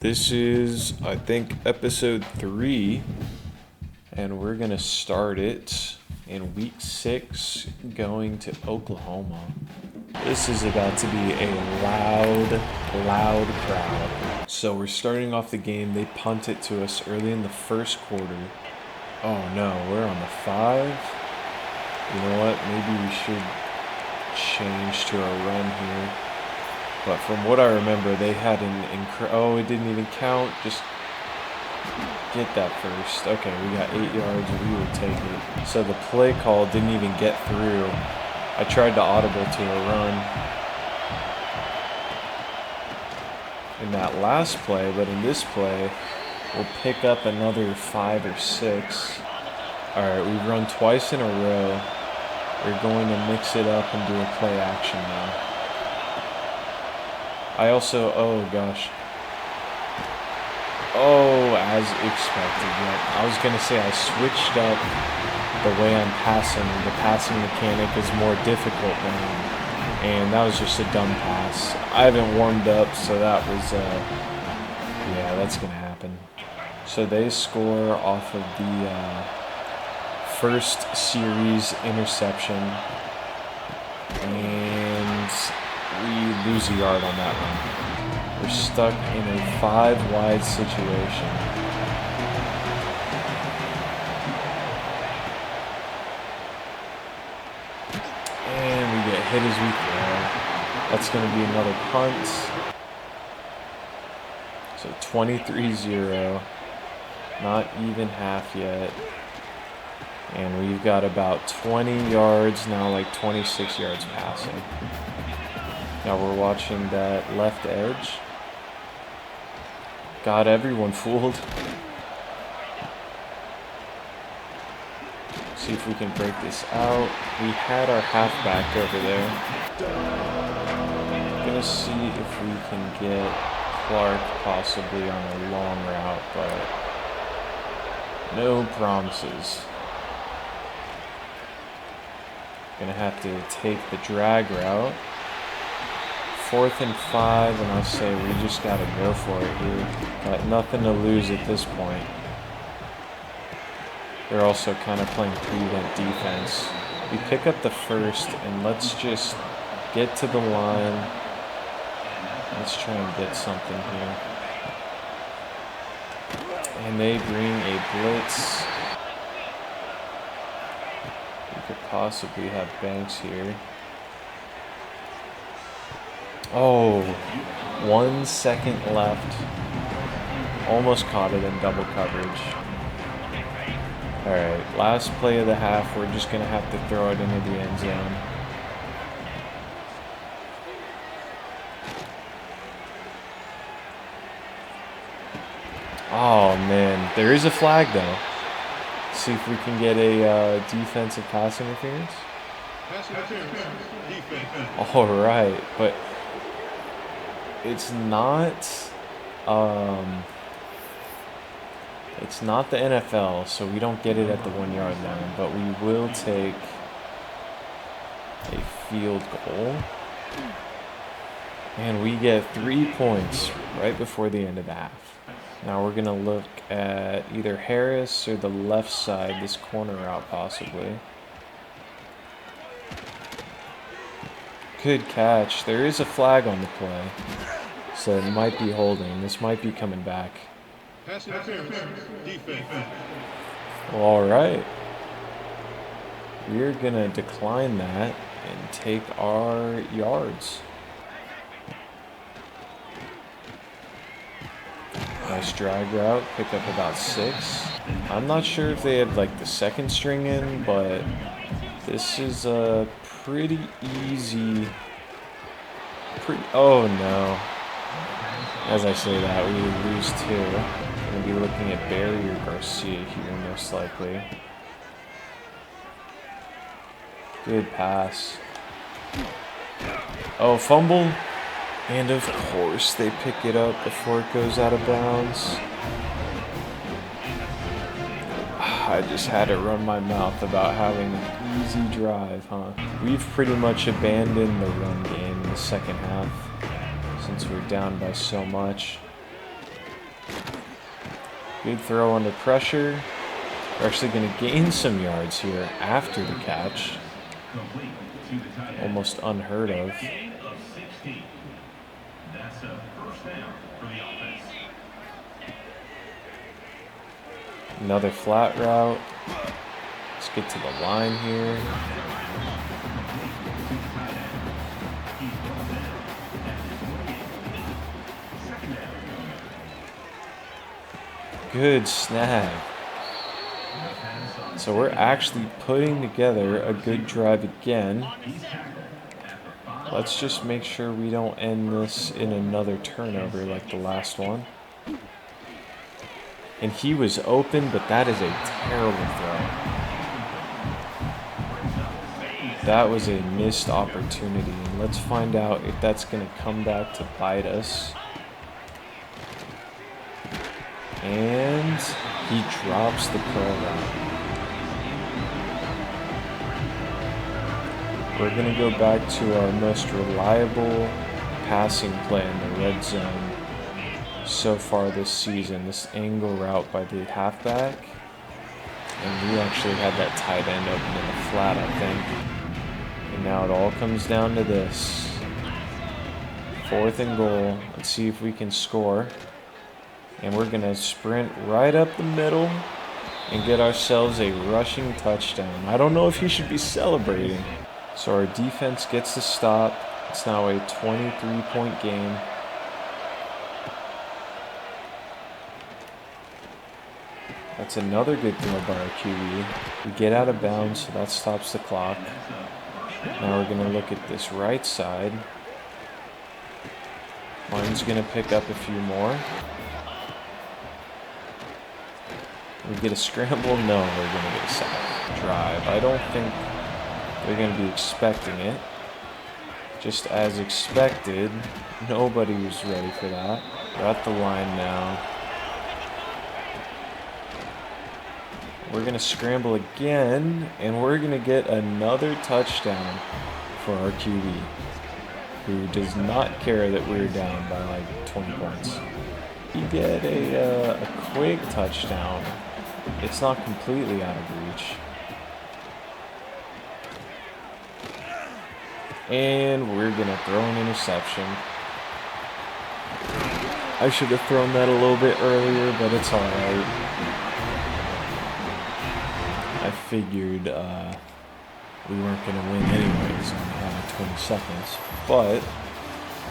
This is, I think, episode 3, and we're going to start it in week 6, going to Oklahoma. This is about to be a loud crowd. So we're starting off the game. They punt it to us early in the first quarter. Oh no, we're on the 5. You know what? Maybe we should change to a run here. But from what I remember, they had oh, it didn't even count. Just get that first. Okay, we got 8 yards. We will take it. So the play call didn't even get through. I tried to audible to a run in that last play, but in this play, we'll pick up another 5 or 6. All right, we've run twice in a row. We're going to mix it up and do a play action now. Oh gosh. Oh, as expected. Yeah. I was going to say I switched up the way I'm passing. The passing mechanic is more difficult now. And that was just a dumb pass. I haven't warmed up, so that was, yeah, that's going to happen. So they score off of the first series interception. And we lose a yard on that one. We're stuck in a 5-wide situation. And we get hit as we throw. That's going to be another punt. So 23-0. Not even half yet. And we've got about 20 yards now, like 26 yards passing. Now we're watching that left edge. Got everyone fooled. See if we can break this out. We had our halfback over there. Gonna see if we can get Clark possibly on a long route, but no promises. Gonna have to take the drag route. 4th and 5, and I'll say we just gotta go for it here. Got nothing to lose at this point. They're also kind of playing prevent defense. We pick up the first, and let's just get to the line. Let's try and get something here. And they bring a blitz. We could possibly have Banks here. Oh, 1 second left. Almost caught it in double coverage. All right, last play of the half. We're just going to have to throw it into the end zone. Oh, man. There is a flag, though. See if we can get a defensive pass interference. All right, but it's not the NFL, so we don't get it at the 1-yard line, but we will take a field goal. And we get 3 points right before the end of the half. Now we're going to look at either Harris or the left side, this corner route possibly. Good catch. There is a flag on the play, so it might be holding. This might be coming back. All right. We're going to decline that and take our yards. Nice drag route. Pick up about 6. I'm not sure if they have like the second string in, but this is a pretty easy. Oh no. As I say that, we lose 2. We're going to be looking at Barry or Garcia here, most likely. Good pass. Oh, fumble. And of course, they pick it up before it goes out of bounds. I just had to run my mouth about having an easy drive, huh? We've pretty much abandoned the run game in the second half since we're down by so much. Good throw under pressure. We're actually going to gain some yards here after the catch. Almost unheard of. Another flat route. Let's get to the line here. Good snag. So we're actually putting together a good drive again. Let's just make sure we don't end this in another turnover like the last one. And he was open, but that is a terrible throw. That was a missed opportunity. And let's find out if that's going to come back to bite us. And he drops the program. We're going to go back to our most reliable passing play in the red zone so far this season, this angle route by the halfback. And we actually had that tight end open in the flat, I think. And now it all comes down to this. 4th and goal. Let's see if we can score. And we're going to sprint right up the middle and get ourselves a rushing touchdown. I don't know if he should be celebrating. So our defense gets the stop. It's now a 23-point game. That's another good throw by our QB. We get out of bounds, so that stops the clock. Now we're going to look at this right side. Martin's going to pick up a few more. We get a scramble? No, we're going to get a sack. Drive. I don't think they're going to be expecting it. Just as expected, nobody was ready for that. We're at the line now. We're going to scramble again, and we're going to get another touchdown for our QB, who does not care that we're down by like 20 points. You get a quick touchdown. It's not completely out of reach. And we're going to throw an interception. I should have thrown that a little bit earlier, but it's alright. I figured we weren't going to win anyways on 20 seconds. But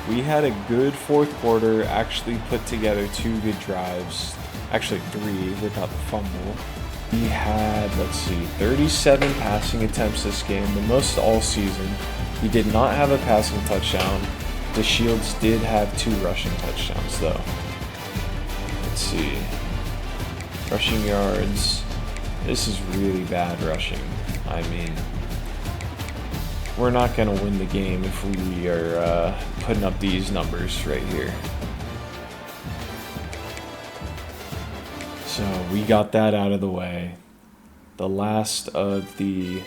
we had a good 4th quarter, actually put together 2 good drives. Actually 3 without the fumble. We had, 37 passing attempts this game, the most all season. We did not have a passing touchdown. The Shields did have 2 rushing touchdowns though. Let's see. Rushing yards. This is really bad rushing. I mean, we're not going to win the game if we are putting up these numbers right here. So we got that out of the way. The last of the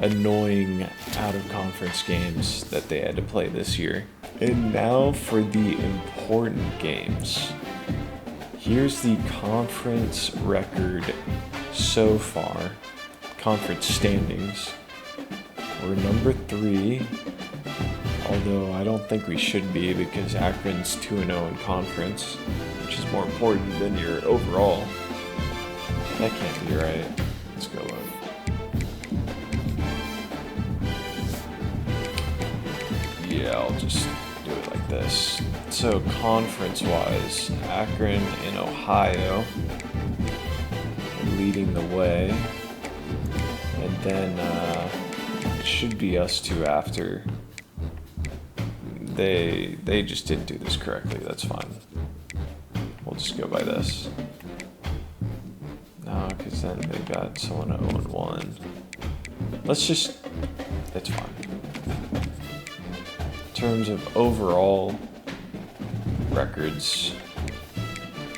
annoying out-of-conference games that they had to play this year. And now for the important games. Here's the conference record so far. Conference standings. We're number 3. Although I don't think we should be because Akron's 2-0 in conference, which is more important than your overall. That can't be right. Let's go look. Yeah, I'll just do it like this. So conference-wise, Akron and Ohio leading the way. And then it should be us two after. They just didn't do this correctly. That's fine. We'll just go by this. No, because then they got someone at 0-1. Let's just... It's fine. In terms of overall records,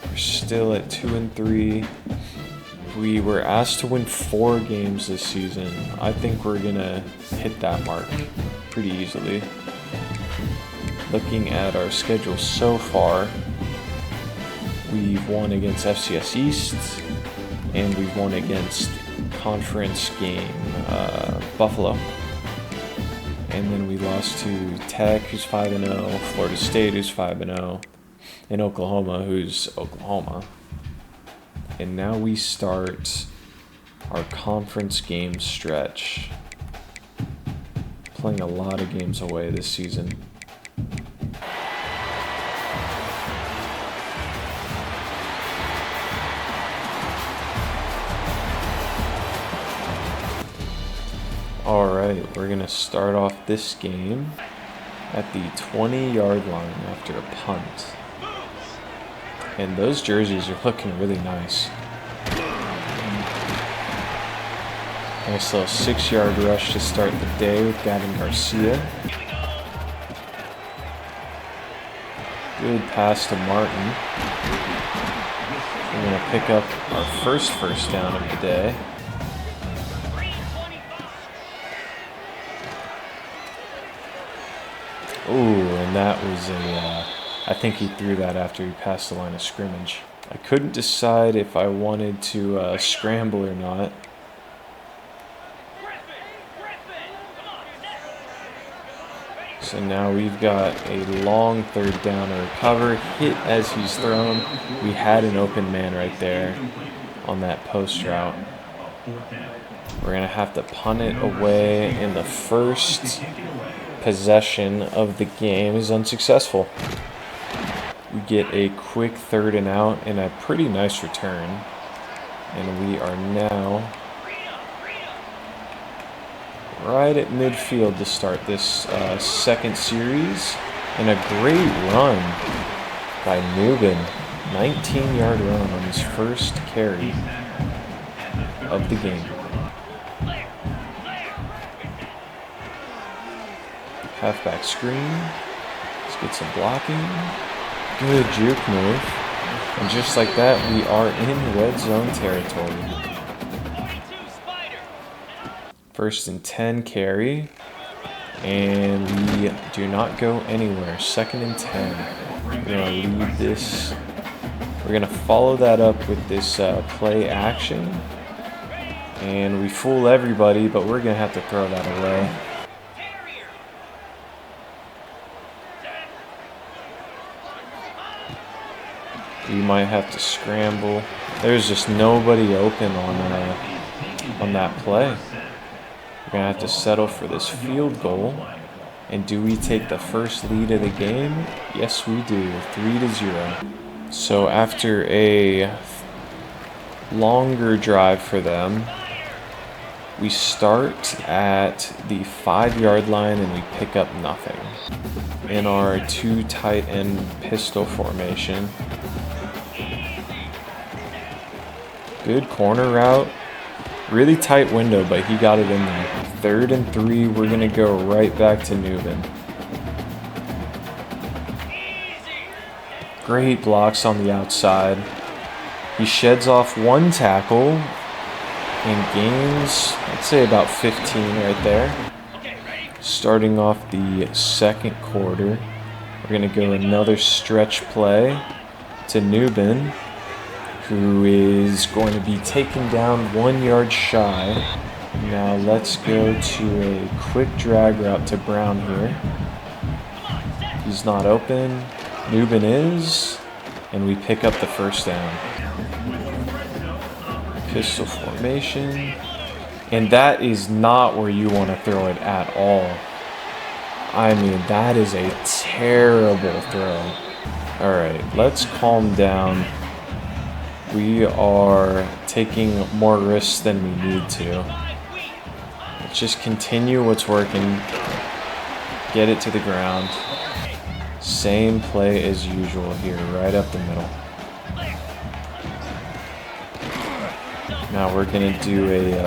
we're still at 2-3. We were asked to win 4 games this season. I think we're gonna hit that mark pretty easily. Looking at our schedule so far, We've won against FCS East, and we've won against conference game Buffalo. And then we lost to Tech, who's 5-0, Florida State, who's 5-0, and Oklahoma, who's Oklahoma. And now we start our conference game stretch. Playing a lot of games away this season. Alright, we're going to start off this game at the 20-yard line after a punt. And those jerseys are looking really nice. Nice little 6-yard rush to start the day with Gavin Garcia. Good pass to Martin. We're going to pick up our first down of the day. Ooh, and that was I think he threw that after he passed the line of scrimmage. I couldn't decide if I wanted to scramble or not. So now we've got a long third down to recover. Hit as he's thrown. We had an open man right there on that post route. We're going to have to punt it away, and the first possession of the game is unsuccessful. We get a quick 3rd and out and a pretty nice return. And we are now right at midfield to start this second series. And a great run by Newbin. 19-yard run on his first carry of the game. Halfback screen. Let's get some blocking. Good juke move. And just like that, we are in red zone territory. 1st and 10 carry. And we do not go anywhere. 2nd and 10. We're going to lead this. We're going to follow that up with this play action. And we fool everybody, but we're going to have to throw that away. We might have to scramble. There's just nobody open on that play. We're going to have to settle for this field goal. And do we take the first lead of the game? Yes, we do. 3-0. So after a longer drive for them, we start at the 5-yard line and we pick up nothing. In our 2 tight end pistol formation. Good corner route. Really tight window, but he got it in there. 3rd and 3, we're going to go right back to Newbin. Great blocks on the outside. He sheds off 1 tackle and gains, I'd say about 15 right there. Starting off the second quarter, we're going to go another stretch play to Newbin, who is going to be taken down 1 yard shy. Now let's go to a quick drag route to Brown here. He's not open. Newbin is, and we pick up the 1st down. Pistol formation. And that is not where you want to throw it at all. I mean, that is a terrible throw. All right, let's calm down. We are taking more risks than we need to. Let's just continue what's working. Get it to the ground. Same play as usual here, right up the middle. Now we're going to do a...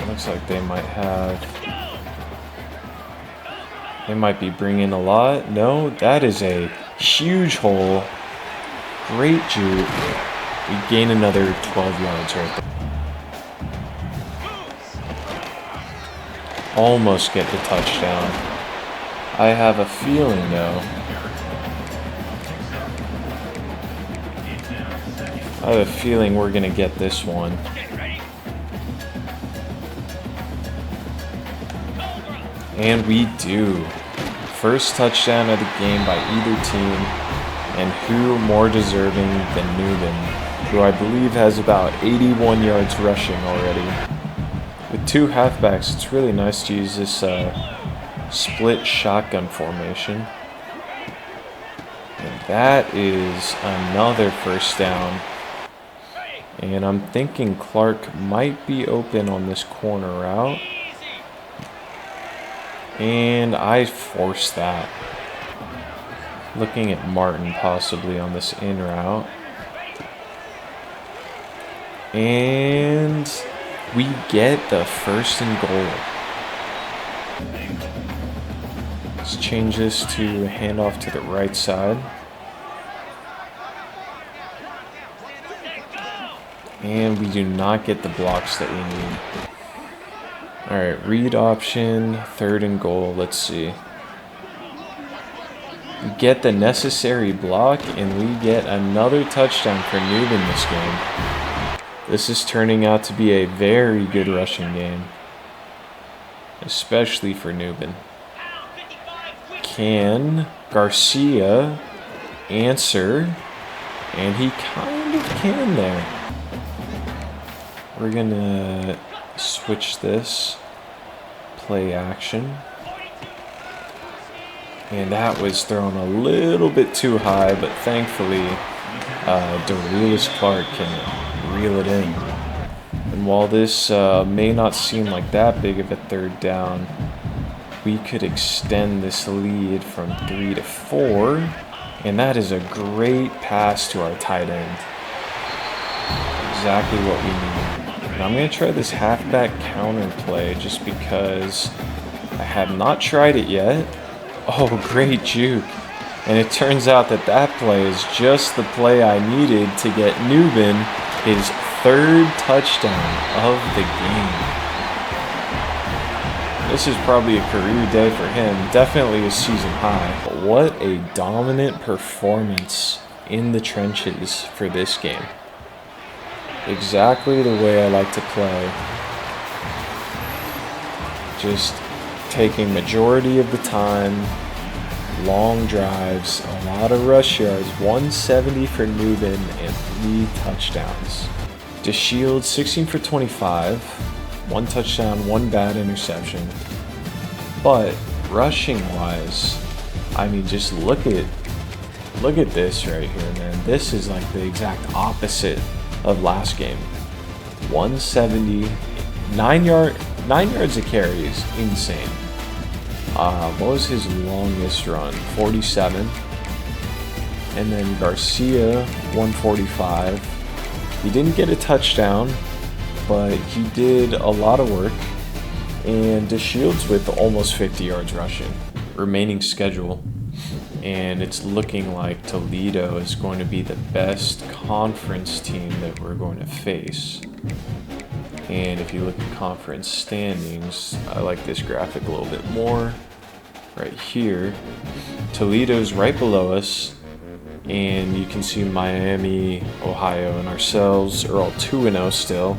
looks like they might be bringing a lot. No, that is a huge hole. Great juke. We gain another 12 yards right there. Almost get the touchdown. I have a feeling, though, I have a feeling we're going to get this one. And we do. First touchdown of the game by either team. And who more deserving than Newman, who I believe has about 81 yards rushing already. With two halfbacks, it's really nice to use this split shotgun formation. And that is another first down. And I'm thinking Clark might be open on this corner route. And I forced that. Looking at Martin possibly on this in route. And we get the first and goal. Let's change this to handoff to the right side. And we do not get the blocks that we need. Alright, read option, third and goal. Let's see. We get the necessary block, and we get another touchdown for Newman this game. This is turning out to be a very good rushing game, especially for Newman. Can Garcia answer? And he kind of can there. We're going to switch this. Play action. And that was thrown a little bit too high, but thankfully, Briles Clark can reel it in. And while this may not seem like that big of a third down, we could extend this lead from 3 to 4, and that is a great pass to our tight end. Exactly what we need. And I'm going to try this halfback counter play just because I have not tried it yet. Oh, great juke. And it turns out that that play is just the play I needed to get Newman his third touchdown of the game. This is probably a career day for him, definitely a season high. But what a dominant performance in the trenches for this game. Exactly the way I like to play. Just taking majority of the time, long drives, a lot of rush yards, 170 for Newman, and 3 touchdowns. DeShields 16 for 25, 1 touchdown, 1 bad interception. But rushing wise, I mean, just look at this right here, man. This is like the exact opposite of last game. 170, 9 yards a carry is insane. What was his longest run? 47. And then Garcia, 145. He didn't get a touchdown, but he did a lot of work. And DeShields with almost 50 yards rushing. Remaining schedule. And it's looking like Toledo is going to be the best conference team that we're going to face. And if you look at conference standings, I like this graphic a little bit more. Right here, Toledo's right below us, and you can see Miami, Ohio, and ourselves are all 2-0 still.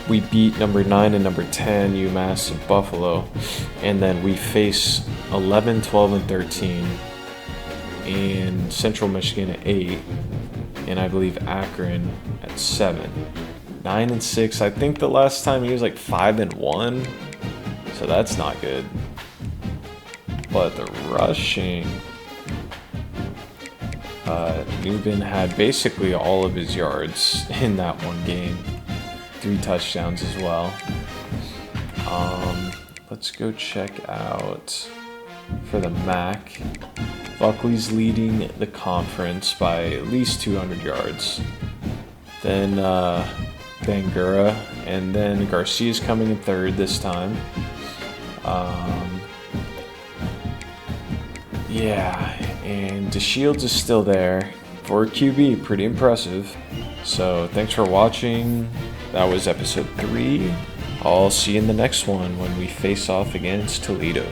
We beat number 9 and number 10, UMass and Buffalo, and then we face 11, 12, and 13, and Central Michigan at 8, and I believe Akron at 7. 9 and 6. I think the last time he was like 5 and 1, so that's not good. But the rushing, Newman had basically all of his yards in that one game. 3 touchdowns as well. Let's go check out for the MAC. Buckley's leading the conference by at least 200 yards. Then Bangura, and then Garcia's coming in third this time. Yeah, and DeShields is still there for QB, pretty impressive. So thanks for watching. That was episode 3. I'll see you in the next one when we face off against Toledo.